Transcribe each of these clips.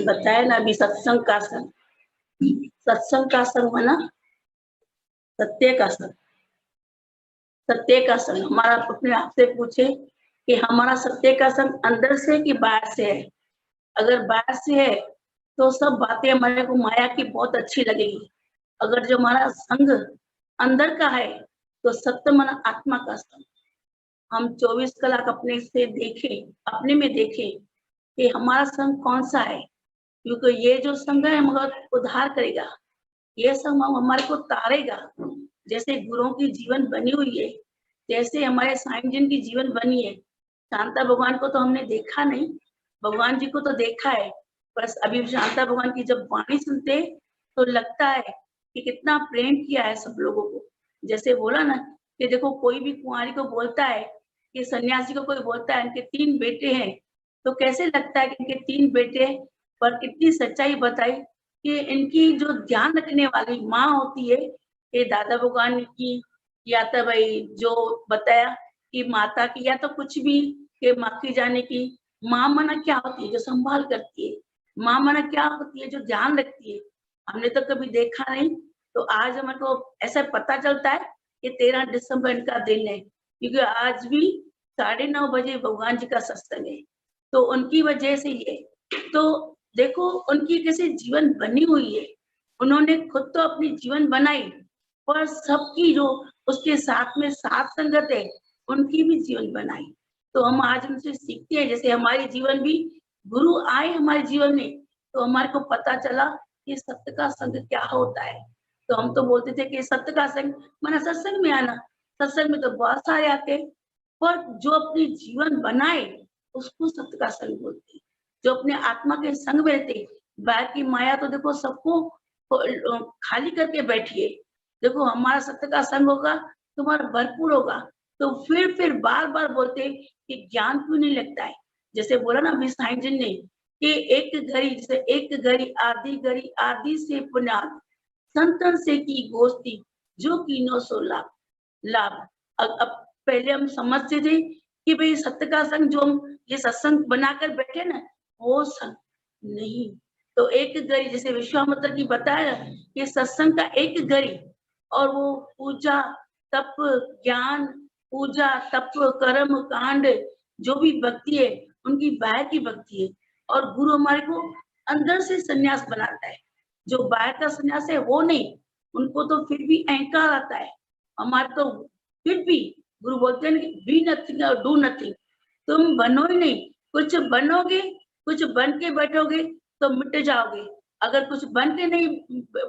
बताया ना अभी सत्संग का संग। सत्संग का संग माना सत्य का संग। सत्य का संग हमारा अपने आप से पूछे कि हमारा सत्य का संग अंदर से कि बाहर से है। अगर बाहर से है तो सब बातें हमारे को माया की बहुत अच्छी लगेगी। अगर जो हमारा संग अंदर का है तो सत्य माना आत्मा का संग। हम 24 कलाक अपने से देखें, अपने में देखें कि हमारा संग कौन सा है, क्योंकि ये जो संग है हमारा उद्धार करेगा। ये संग हमारे को तारेगा। जैसे गुरुओं की जीवन बनी हुई है, जैसे हमारे साईं जिन की जीवन बनी है। शांता भगवान को तो हमने देखा नहीं, भगवान जी को तो देखा है। बस अभी शांता भगवान की जब वाणी सुनते तो लगता है कि कितना प्रेम किया है सब लोगों को। जैसे बोला ना कि देखो कोई भी कुंवारी को बोलता है कि सन्यासी को कोई बोलता है इनके 3 बेटे हैं, तो कैसे लगता है कि इनके 3 बेटे हैं, पर कितनी सच्चाई बताई कि इनकी जो ध्यान रखने वाली माँ होती है, ये दादा भगवान की, या तो भाई जो बताया कि माता की, या तो कुछ भी कि माँ की जाने की। माँ माना क्या होती है? जो संभाल करती है। माँ माना क्या होती है? जो ध्यान रखती है। हमने तो कभी देखा नहीं, तो आज हमारे को ऐसा पता चलता है कि 13 दिसंबर इनका दिन है, क्योंकि आज भी 9:30 बजे भगवान जी का सत्संग है। तो उनकी वजह से ये, तो देखो उनकी कैसे जीवन बनी हुई है। उन्होंने खुद तो अपनी जीवन बनाई, और सबकी जो उसके साथ में साथ संगत है, उनकी भी जीवन बनाई। तो हम आज उनसे सीखते हैं। जैसे हमारे जीवन भी गुरु आए हमारे जीवन में, तो हमारे को पता चला कि सत्य का संग क्या होता है। तो हम तो बोलते थे कि सत्य का संग माना सत्संग में आना। सत्संग में तो बहुत सारे आते हैं, पर जो अपनी जीवन बनाए उसको सत्य का संग बोलते हैं। जो अपने आत्मा के संग में रहते, बाहर की माया तो देखो सबको खाली करके बैठी है। देखो हमारा सत्य का संग होगा, तुम्हारा भरपूर होगा, तो फिर बार-बार बोलते हैं कि ज्ञान क्यों नहीं लगता है। जैसे बोला ना अभी साईं जी ने कि एक घड़ी, जैसे एक घड़ी आदि से पुनाद, संतन से की गोष्ठी, जो कीनो सो लाभ। लाभ अब पहले हम समझते थे कि भाई सत्य का संग, जो हम ये सत्संग बनाकर बैठे ना, वो संग नहीं। तो एक घड़ी, जैसे विश्वामित्र की बताया कि सत्संग का एक घड़ी, और वो पूजा तप ज्ञान, पूजा तप कर्म कांड, जो भी भक्ति है उनकी बाहर की भक्ति है। और गुरु हमारे को अंदर से सन्यास बनाता है। जो बाहर का सन्यास है वो नहीं, उनको तो फिर भी अहंकार आता है। हमारे तो फिर भी गुरु बोलते हैं बी नथिंग और डू नथिंग। तुम बनो ही नहीं, कुछ बनोगे, कुछ बन के बैठोगे तो मिट जाओगे। अगर कुछ बन के नहीं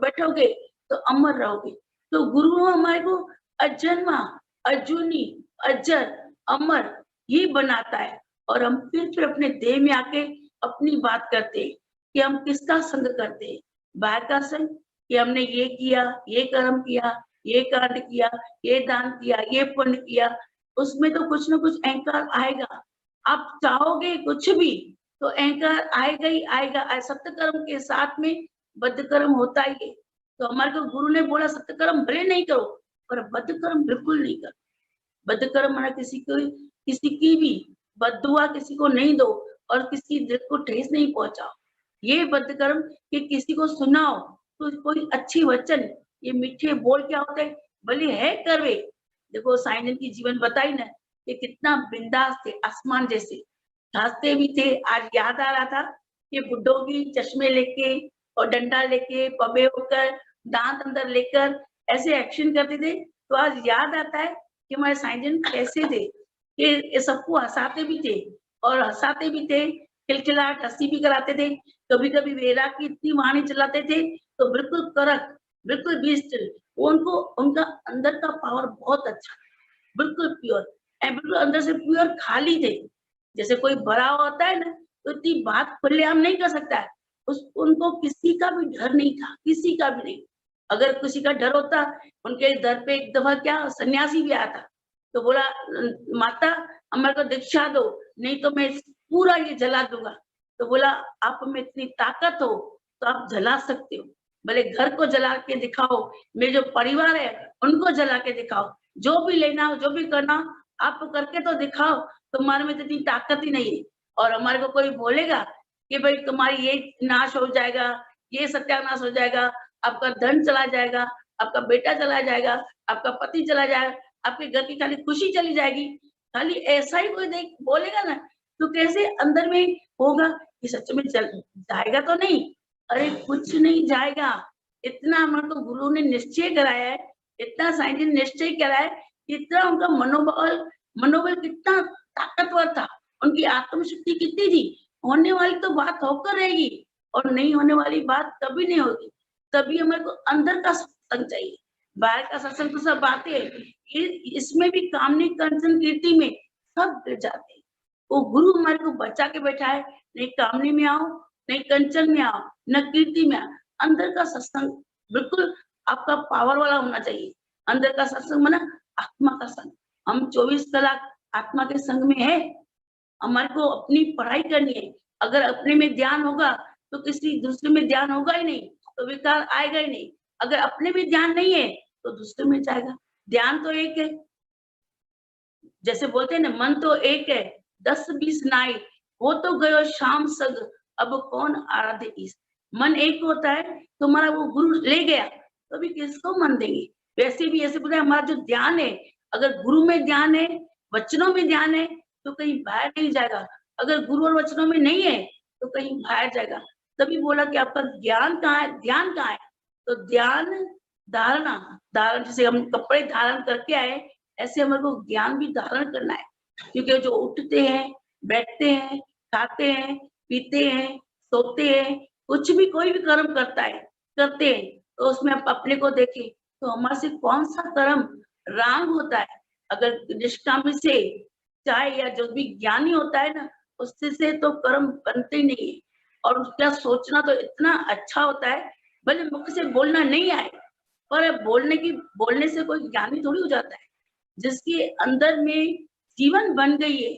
बैठोगे तो अमर रहोगे। तो गुरु हमारे को अजन्मा, अजूनी, अजर, अमर ही बनाता है। और हम फिर अपने देह में आके अपनी बात करते हैं कि हम किसका संग करते हैं। बाहर का संग कि हमने ये किया, ये कर्म किया, ये कांड किया, ये दान किया, ये पुण्य किया, उसमें तो कुछ ना कुछ अहंकार आएगा। आप चाहोगे कुछ भी तो अहंकार आएगा ही आएगा। सत्य कर्म के साथ में बद्ध कर्म होता ही है। तो हमारे को गुरु ने बोला सत्य कर्म भले नहीं करो, पर बद्ध कर्म बिल्कुल नहीं करो। बद्ध कर्म माना किसी की भी बद्दुआ किसी को नहीं दो, और किसी दिल को ठेस नहीं पहुंचाओ। ये बद्ध कर्म कि किसी को सुनाओ तो कोई अच्छी वचन, ये मीठे बोल क्या होते हैं, भले है करवे। देखो साईं जी की जीवन बताई ना कि कितना बिंदास थे, आसमान जैसे हंसते भी थे। आज याद आ रहा था कि बुड्ढों भी चश्मे लेके और डंडा लेके पबे होकर दांत अंदर लेकर ऐसे एक्शन करते थे। तो आज याद आता है कि हमारे साईं जी कैसे थे कि ये सबको हंसाते भी थे, और हंसाते भी थे, खिलखिलाहट हंसी भी कराते थे। कभी-कभी वेरा की इतनी वाणी चलाते थे तो बिल्कुल कड़क, बिल्कुल बीस्ट। उनको उनका अंदर का पावर बहुत अच्छा, बिल्कुल प्योर, बिल्कुल अंदर से प्योर खाली थे। जैसे कोई भरा हुआ होता है ना, तो इतनी बात खुलेआम नहीं कर सकता है। उनको किसी का भी डर नहीं था, किसी का भी नहीं। अगर किसी का डर होता, उनके दर पे एक दफा क्या सन्यासी भी आया था, तो बोला माता हमारे को दीक्षा दो, नहीं तो मैं पूरा ये जला दूंगा। तो बोला आप में इतनी ताकत हो तो आप जला सकते हो, भले घर को जला के दिखाओ, मेरे जो परिवार है उनको जला के दिखाओ, जो भी लेना हो, जो भी करना हो, आप करके तो दिखाओ, तुम्हारे में तो इतनी ताकत ही नहीं है। और हमारे को कोई बोलेगा कि भाई तुम्हारी ये नाश हो जाएगा, ये सत्यानाश हो जाएगा, आपका धन चला जाएगा, आपका बेटा चला जाएगा, आपका पति चला जाएगा, आपके घर की खाली खुशी चली जाएगी। खाली ऐसा ही कोई देख बोलेगा ना, तो कैसे अंदर में होगा कि सच में चल जाएगा तो नहीं? अरे कुछ नहीं जाएगा। इतना हमारे को गुरु ने निश्चय कराया है, इतना साईं ने निश्चय कराया है, इतना उनका मनोबल कितना ताकतवर था, उनकी आत्मशक्ति कितनी थी। होने वाली तो बात होकर रहेगी और नहीं होने वाली बात कभी नहीं होगी। तभी हमारे को अंदर का सत्संग चाहिए, बाहर का सत्संग तो सब बातें हैं। ये इसमें भी कामनी कंचन कीर्ति में सब गिर जाते हैं। वो गुरु हमारे को बचा के बैठा है, नहीं कामनी में आओ, नहीं कंचन में आओ, न कीर्ति में आओ। अंदर का सत्संग बिल्कुल आपका पावर वाला होना चाहिए। अंदर का सत्संग माना आत्मा का संग। हम 24 कलाक आत्मा के संग में है। हमारे को अपनी पढ़ाई करनी है। अगर अपने में ध्यान होगा तो किसी दूसरे में ध्यान होगा ही नहीं, तो विकार आएगा ही नहीं। अगर अपने में ध्यान नहीं है तो दूसरे में जाएगा। ध्यान तो एक है, जैसे बोलते हैं ना, मन तो एक है 10-20 नाई, वो तो गयो शाम सग, अब कौन आराधे ईस। मन एक होता है, तुम्हारा वो गुरु ले गया तो अभी किसको मन देंगे। वैसे भी ऐसे बोलते हैं हमारा जो ध्यान है, अगर गुरु में ध्यान है, वचनों में ध्यान है तो कहीं बाहर नहीं जाएगा। अगर गुरु और वचनों में नहीं है तो कहीं बाहर जाएगा। तभी बोला कि आपका ज्ञान कहाँ है, ध्यान कहाँ है? तो ध्यान धारणा, धारण जैसे हम कपड़े धारण करके आए, ऐसे हमारे को ज्ञान भी धारण करना है। क्योंकि जो उठते हैं, बैठते हैं, खाते हैं, पीते हैं, सोते हैं, कुछ भी कोई भी कर्म करता है, करते हैं, तो उसमें आप अपने को देखें तो हमारे से कौन सा कर्म रांग होता है। अगर निष्कामी से चाहे या जो भी ज्ञानी होता है ना, उससे से तो कर्म बनते ही नहीं है। और उसका सोचना तो इतना अच्छा होता है, भले मुख से बोलना नहीं आए, पर बोलने से कोई ज्ञानी थोड़ी हो जाता है। जिसके अंदर में जीवन बन गई है,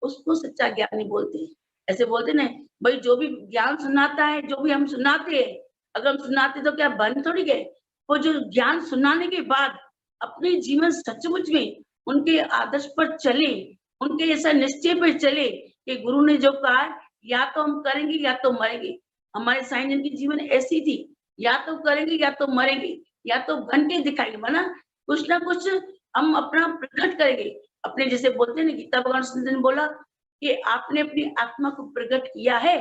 उसको सच्चा ज्ञानी बोलते हैं। ऐसे बोलते ना, भाई जो भी ज्ञान सुनाता है, जो भी हम सुनाते हैं, अगर हम सुनाते तो क्या बन थोड़ी गए। वो जो ज्ञान सुनाने के बाद अपने जीवन सचमुच में उनके आदर्श पर चले, उनके ऐसा निश्चय पर चले कि गुरु ने जो कहा या तो हम करेंगे या तो मरेंगे। हमारे साईं जी की जीवन ऐसी थी, या तो करेंगे या तो मरेंगे, या तो बन के दिखाएंगे, माना कुछ ना कुछ हम अपना प्रकट करेंगे। अपने जैसे बोलते हैं ना, गीता भगवान श्री ने बोला कि आपने अपनी आत्मा को प्रकट किया है,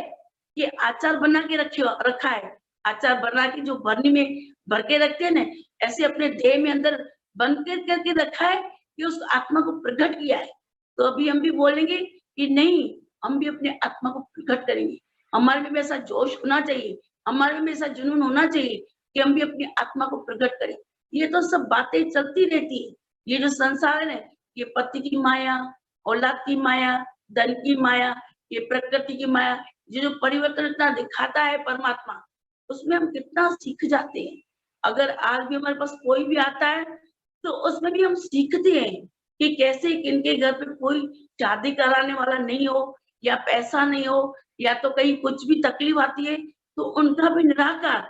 ये आचार बना के रखा है। आचार बना के जो भरनी में भर के रखते हैं ना, ऐसे अपने देह में अंदर बंद करके रखा है कि उस आत्मा को प्रकट किया है। तो अभी हम भी बोलेंगे कि नहीं, हम भी अपने आत्मा को प्रकट करेंगे। हमारे में भी ऐसा जोश होना चाहिए, हमारे में ऐसा जुनून होना चाहिए कि हम भी अपनी आत्मा को प्रकट करें। ये तो सब बातें चलती रहती है। ये जो संसार है, ये पति की माया, औलाद की माया, धन की माया, ये प्रकृति की माया, ये जो परिवर्तन इतना दिखाता है परमात्मा, उसमें हम कितना सीख जाते हैं। अगर आज भी हमारे पास कोई भी आता है तो उसमें भी हम सीखते हैं कि कैसे किनके घर पे कोई शादी कराने वाला नहीं हो, या पैसा नहीं हो, या तो कहीं कुछ भी तकलीफ आती है, तो उनका भी निराकार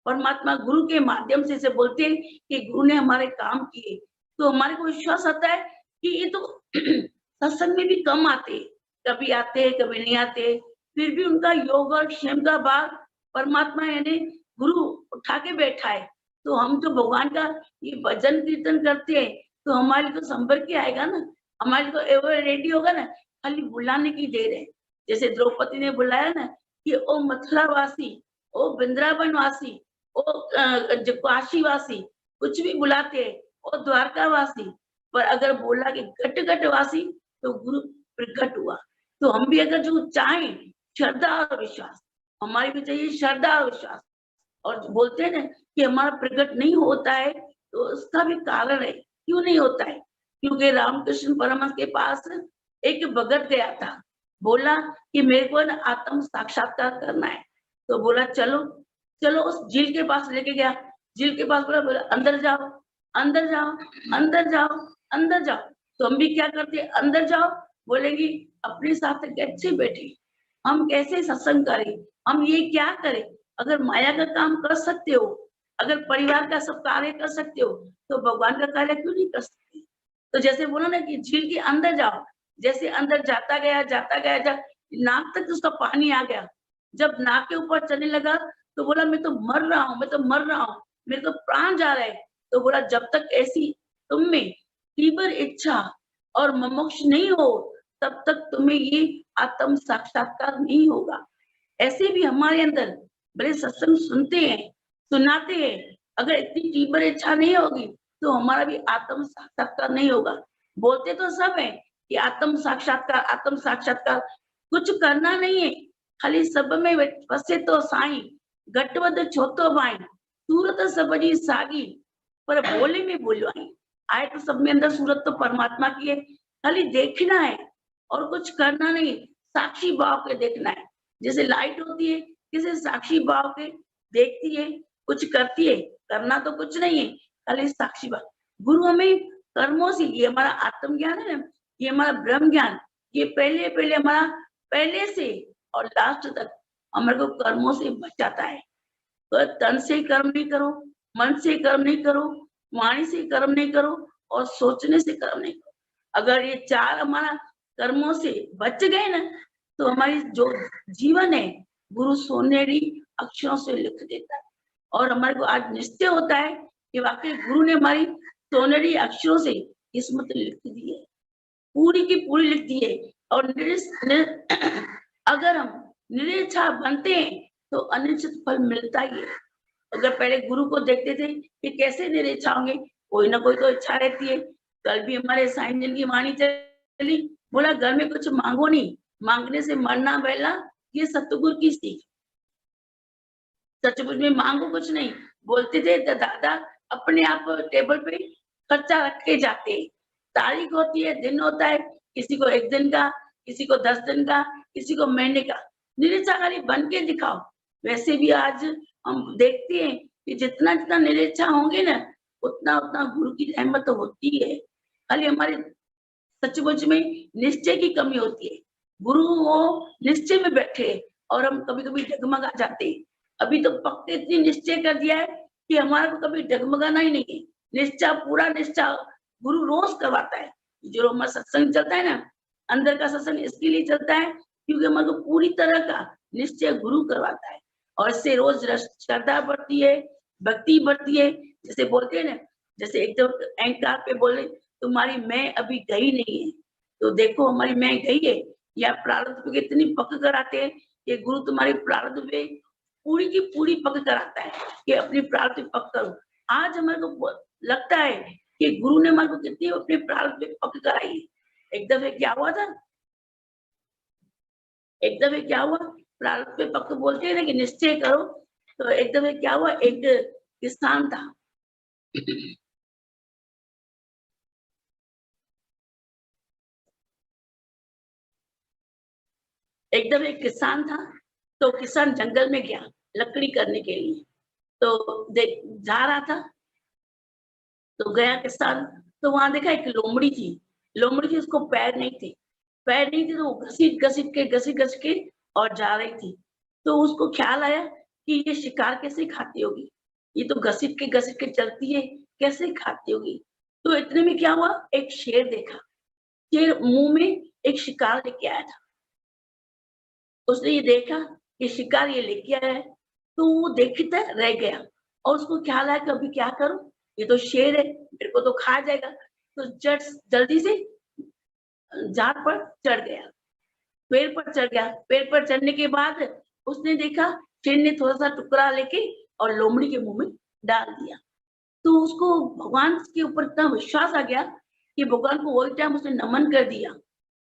परमात्मा गुरु के माध्यम से ऐसे बोलते हैं कि गुरु ने हमारे काम किए। तो हमारे को विश्वास आता है कि ये तो सत्संग में भी कम आते, कभी आते, कभी नहीं आते, फिर भी उनका योग और क्षेम का भाग परमात्मा यानी गुरु उठा के बैठा है। तो हम जो भगवान का ये भजन कीर्तन करते हैं, तो हमारे तो संभल के आएगा ना, हमारे तो एवर रेडी होगा ना, खाली बुलाने की देर है। जैसे द्रौपदी ने बुलाया ना कि ओ मथुरा वासी, ओ वृंदावन वासी, ओ जो काशी वासी, कुछ भी बुलाते हैं, ओ द्वारका वासी। पर अगर बोला कि घट घट वासी, तो गुरु प्रकट हुआ। तो हम भी अगर जो चाहें श्रद्धा और विश्वास, हमारी भी चाहिए श्रद्धा और विश्वास। और बोलते हैं ना कि हमारा प्रकट नहीं होता है, तो उसका भी कारण है क्यों नहीं होता है। क्योंकि रामकृष्ण परमहंस के पास एक भगत गया था, बोला कि मेरे को ना आत्म साक्षात्कार करना है। तो बोला चलो चलो, उस झील के पास लेके गया। झील के पास बोला अंदर जाओ, अंदर जाओ, अंदर जाओ, अंदर जाओ। तो हम भी क्या करते हैं, अंदर जाओ बोलेगी, अपने साथ कैसे बैठे, हम कैसे सत्संग करें, हम ये क्या करें। अगर माया का काम कर सकते हो, अगर परिवार का सब कार्य कर सकते हो, तो भगवान का कार्य क्यों नहीं कर सकते। तो जैसे बोला ना कि झील के अंदर जाओ, जैसे अंदर जाता गया नाक तक उसका पानी आ गया, जब नाक के ऊपर चढ़ने लगा तो बोला मैं तो मर रहा हूँ, मैं तो मर रहा हूँ, मेरे तो प्राण जा रहे हैं। तो बोला जब तक ऐसी तुम में तीव्र इच्छा और मुमुक्ष नहीं हो तब तक तुम्हें ये आत्म साक्षात्कार नहीं होगा। ऐसे भी हमारे अंदर बड़े सत्संग सुनते हैं, सुनाते हैं, अगर इतनी तीव्र इच्छा नहीं होगी तो हमारा भी आत्म साक्षात्कार नहीं होगा। बोलते तो सब है कि आत्म साक्षात्कार कुछ करना नहीं है, खाली सब में वसे तो साईं, घटवद छोतो भाई, सूरत सबजी सागी, पर बोले में बोलवाई। आए तो सब में अंदर सूरत तो परमात्मा की है, खाली देखना है और कुछ करना नहीं, साक्षी भाव के देखना है। जैसे लाइट होती है, किसी साक्षी भाव के देखती है, कुछ करती है, करना तो कुछ नहीं है, खाली साक्षी भाव। गुरु हमें कर्मों से, ये हमारा आत्मज्ञान है ना, ये हमारा ब्रह्म ज्ञान, ये पहले पहले हमारा पहले से और लास्ट तक हमारे को कर्मों से बचाता है। तो तन से कर्म नहीं करो, मन से कर्म नहीं करो, वाणी से कर्म नहीं करो और सोचने से कर्म नहीं करो। अगर ये चार हमारा कर्मों से बच गए ना तो हमारी जो जीवन है गुरु सोनेरी अक्षरों से लिख देता है। और हमारे को आज निश्चय होता है कि वाकई गुरु ने हमारी सोनेरी अक्षरों से किस्मत लिख दी है, पूरी की पूरी लिख दी है। और अगर हम निरीच्छा बनते हैं तो अनिश्चित फल मिलता ही है। अगर पहले गुरु को देखते थे कि कैसे निरीच्छा होंगे, कोई ना कोई तो इच्छा रहती है। कल भी हमारे साईं जन की वाणी चली, बोला घर में कुछ मांगो नहीं, मांगने से मरना बेला, ये सतगुरु की सीख। सचमुच में मांगो कुछ नहीं, बोलते थे तो दादा अपने आप टेबल पे खर्चा रख के जाते। तारीख होती है, दिन होता है, किसी को 1 दिन का, किसी को 10 दिन का, किसी को महीने का। निरीच्छा खाली बन के दिखाओ। वैसे भी आज हम देखते हैं कि जितना जितना निरीच्छा होंगे ना उतना उतना गुरु की रहमत तो होती है। खाली हमारे सचमुच में निश्चय की कमी होती है। गुरु वो निश्चय में बैठे और हम कभी-कभी डगमगा जाते हैं। अभी तो पक्के इतनी निश्चय कर दिया है कि हमारा को कभी डगमगाना ही नहीं है। निश्चय, पूरा निश्चय गुरु रोज करवाता है। जो हमारा सत्संग चलता है ना, अंदर का सत्संग इसके लिए चलता है क्योंकि हमारे को पूरी तरह का निश्चय गुरु करवाता है और इससे रोज श्रद्धा बढ़ती है, भक्ति बढ़ती है। जैसे बोलते हैं ना, जैसे एकदम अहंकार पे बोले तुम्हारी मैं अभी गई नहीं है, तो देखो हमारी मैं गई है या प्रारब्ध पे इतनी पक कर आते हैं कि गुरु तुम्हारी प्रारब्ध पे पूरी की पूरी पक कर आता है कि अपनी प्रारब्ध पे पक करो। आज हमारे को लगता है कि गुरु ने हमारे को कितनी अपने प्रारब्ध पे पक कराई है। एक दफे क्या हुआ था, एक दफे क्या हुआ, प्रारब्ध पे पक बोलते हैं ना कि निश्चय करो। तो एक दफे क्या हुआ, एक किसान था एक दफे एक किसान था, तो किसान जंगल में गया लकड़ी करने के लिए। तो देख जा रहा था, तो गया किसान, तो वहां देखा एक लोमड़ी थी। लोमड़ी थी, उसको पैर नहीं थे, पैर नहीं थे, तो वो घसीट के और जा रही थी। तो उसको ख्याल आया कि ये शिकार कैसे खाती होगी, ये तो घसीट के चलती है, कैसे खाती होगी। तो इतने में क्या हुआ, एक शेर देखा। शेर मुंह में एक शिकार लेके आया था। उसने ये देखा कि शिकार ये लेके आया है, तो वो देखता रह गया और उसको ख्याल आया कि अभी क्या करूं, ये तो शेर है, मेरे को तो खा जाएगा। तो जल्दी से झाड़ पर चढ़ गया, पेड़ पर चढ़ गया। पेड़ पर चढ़ने के बाद उसने देखा शेर ने थोड़ा सा टुकड़ा लेके और लोमड़ी के मुंह में डाल दिया। तो उसको भगवान के ऊपर इतना विश्वास आ गया कि भगवान को वही टाइम उसने नमन कर दिया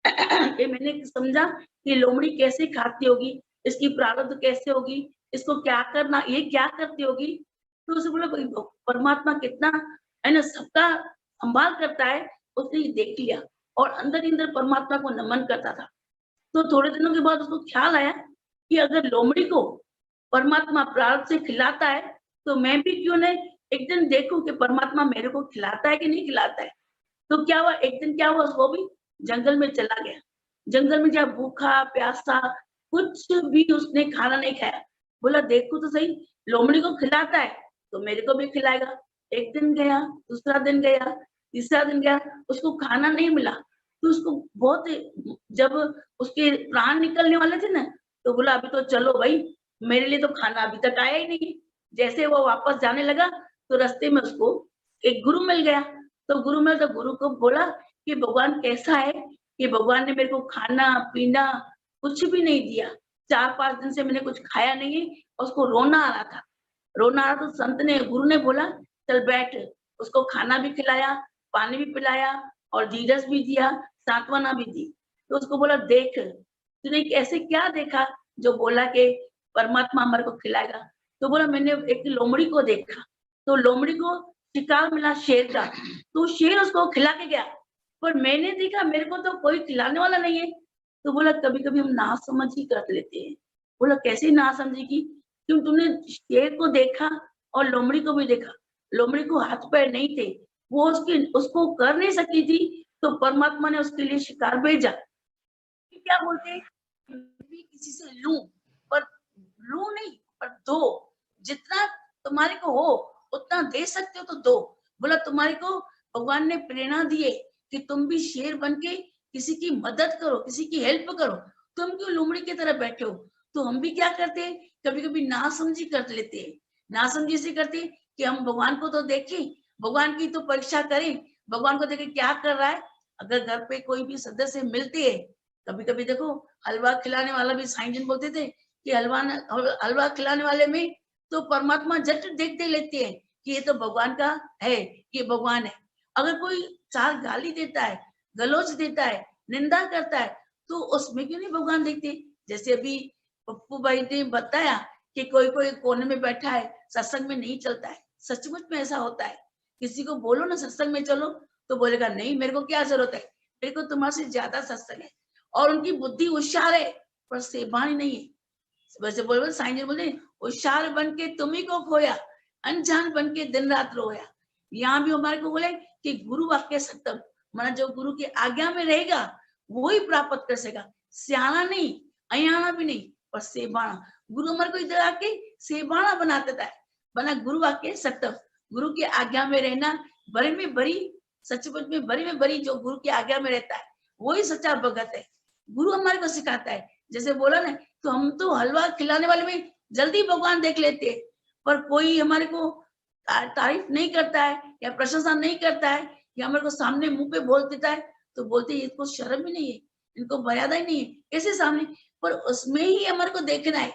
कि मैंने समझा कि लोमड़ी कैसे खाती होगी, इसकी प्रारब्ध कैसे होगी, इसको क्या करना, ये क्या करती होगी। तो उसे बोला भाई परमात्मा कितना है ना, सबका संभाल करता है, उसने ये देख लिया और अंदर ही अंदर परमात्मा को नमन करता था। तो थोड़े दिनों के बाद उसको ख्याल आया कि अगर लोमड़ी को परमात्मा प्रारब्ध से खिलाता है तो मैं भी क्यों नहीं एक दिन देखूं कि परमात्मा मेरे को खिलाता है कि नहीं खिलाता है। तो क्या हुआ, एक दिन क्या हुआ, वो भी जंगल में चला गया। जंगल में जब भूखा प्यासा कुछ भी उसने खाना नहीं खाया, बोला देखो तो सही, लोमड़ी को खिलाता है तो मेरे को भी खिलाएगा। एक दिन गया, दूसरा दिन गया, तीसरा दिन गया, उसको खाना नहीं मिला। तो उसको बहुत, जब उसके प्राण निकलने वाले थे ना, तो बोला अभी तो चलो भाई, मेरे लिए तो खाना अभी तक आया ही नहीं है। जैसे वो वापस जाने लगा तो रास्ते में उसको एक गुरु मिल गया। तो गुरु को बोला कि भगवान कैसा है कि भगवान ने मेरे को खाना-पीना कुछ भी नहीं दिया। 4-5 दिन से मैंने कुछ खाया नहीं है और उसको रोना आ रहा था। रोना आ रहा तो गुरु ने बोला चल बैठ। उसको खाना भी खिलाया, पानी भी पिलाया और ढीढस भी दिया, सांत्वना भी दी। तो उसको बोला देख, तूने ऐसे क्या देखा जो बोला कि परमात्मा हमारे को खिलाएगा? तो बोला मैंने एक लोमड़ी को देखा, तो लोमड़ी को शिकार मिला शेर का, तो शेर उसको खिला के गया। पर मैंने देखा मेरे को तो कोई खिलाने वाला नहीं है। तो बोला कभी-कभी हम नासमझी कर लेते हैं। बोला कैसे नासमझी की? क्यों तूने शेर को देखा और लोमड़ी को भी देखा। लोमड़ी को हाथ-पैर नहीं थे, वो उसको कर नहीं सकी थी, तो परमात्मा ने उसके लिए शिकार भेजा। क्या बोलते हैं भी किसी से लूं, पर लूं नहीं, पर दो। जितना तुम्हारे को हो उतना दे सकते हो तो दो। बोला तुम्हारे को भगवान ने प्रेरणा दी है कि तुम भी शेर बन के किसी की मदद करो, किसी की हेल्प करो। तुम क्यों लोमड़ी की तरह बैठे हो? तो हम भी क्या करते हैं, कभी कभी नासमझी कर लेते हैं। नासमझी से करते हैं कि हम भगवान को तो देखें, भगवान की तो परीक्षा करें, भगवान को देखें क्या कर रहा है। अगर घर पे कोई भी सदस्य मिलते हैं, कभी-कभी देखो हलवा खिलाने वाला भी साईं जन बोलते थे कि हलवा खिलाने वाले में तो परमात्मा झट देखते लेते हैं कि ये तो भगवान का है, ये भगवान है। अगर कोई 4 गाली देता है, गलौज देता है, निंदा करता है, तो उसमें क्यों नहीं भगवान देखते? जैसे अभी पप्पू भाई ने बताया कि कोई-कोई कोने में बैठा है, सत्संग में नहीं चलता है। सचमुच में ऐसा होता है। किसी को बोलो ना सत्संग में चलो, तो बोलेगा नहीं मेरे को क्या ज़रूरत है? मेरे को तुम्हारे से ज़्यादा सत्संग है। और उनकी बुद्धि होशियार है पर सेबानी नहीं है। वैसे बोले साईं जी बोले होशियार बन के तुम ही को खोया, अनजान बन के दिन रात रोया। यहाँ भी हमारे को बोले कि गुरु वाक्य सत्यम, माना जो गुरु की आज्ञा में रहेगा वो ही प्राप्त कर सकेगा। सियाना नहीं, अयाना भी नहीं, पर सेबाना। गुरु हमारे को इधर आके सेबाना बना देता है। बना गुरु वाक्य सत्यम, गुरु की आज्ञा में रहना, बड़े में बड़ी, सचमुच में बड़ी जो गुरु की आज्ञा में रहता है वही सच्चा भगत है। गुरु हमारे को सिखाता है। जैसे बोला ना, तो हम तो हलवा खिलाने वाले में जल्दी भगवान देख लेते हैं, पर कोई हमारे को तारीफ नहीं करता है या प्रशंसा नहीं करता है या हमारे को सामने मुंह पे बोल देता है, तो बोलते हैं इसको शर्म ही नहीं है, इनको मर्यादा ही नहीं है, कैसे सामने। पर उसमें ही हमारे को देखना है।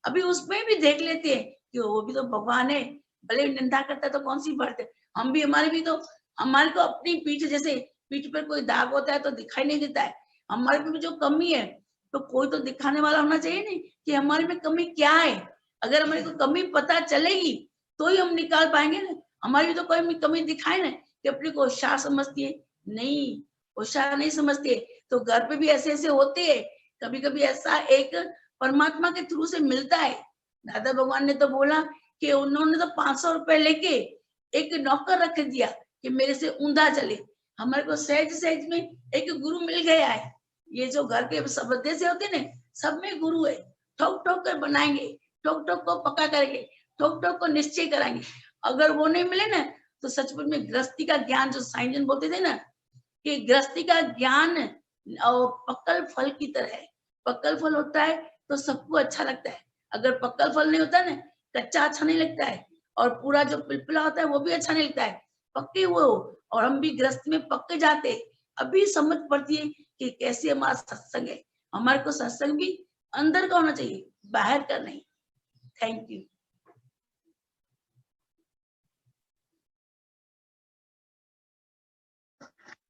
अभी उसमें भी देख लेते हैं कि वो भी तो भगवान है, भले निंदा करता है तो कौन सी बात है। हम भी हमारे को अपनी पीठ, जैसे पीठ पर कोई दाग होता है तो दिखाई नहीं देता है, हमारे में जो कमी है तो कोई तो दिखाने वाला होना चाहिए नहीं कि हमारे में कमी क्या है। अगर हमारे को कमी पता चलेगी तो ही हम निकाल पाएंगे ना। हमारी भी तो कोई कमी दिखाए ना कि अपने को होशियार समझती है, नहीं, होशियार नहीं समझती है। तो घर पे भी ऐसे ऐसे होते हैं। कभी कभी ऐसा एक परमात्मा के थ्रू से मिलता है। दादा भगवान ने तो बोला कि उन्होंने तो 500 रुपए लेके एक नौकर रख दिया कि मेरे से ऊंधा चले। हमारे को सहज सहज में एक गुरु मिल गया है। ये जो घर के सदस्य होते हैं ना, सब में गुरु है। ठोक ठोक कर बनाएंगे, ठोक ठोक को पक्का करेंगे, ठोक ठोक को निश्चय कराएंगे। अगर वो नहीं मिले ना, तो सचमुच में गृहस्थी का ज्ञान, जो साईं जन बोलते थे ना कि गृहस्थी का ज्ञान और पक्कल फल की तरह है। पक्कल फल होता है तो सबको अच्छा लगता है। अगर पक्कल फल नहीं होता ना, कच्चा अच्छा नहीं लगता है, और पूरा जो पिलपिला होता है वो भी अच्छा नहीं लगता है। पक्के हुए हो, और हम भी गृहस्थ में पक्के जाते, अभी समझ पड़ती है कि कैसे हमारा सत्संग है। हमारे को सत्संग भी अंदर का होना चाहिए, बाहर का नहीं। Thank you.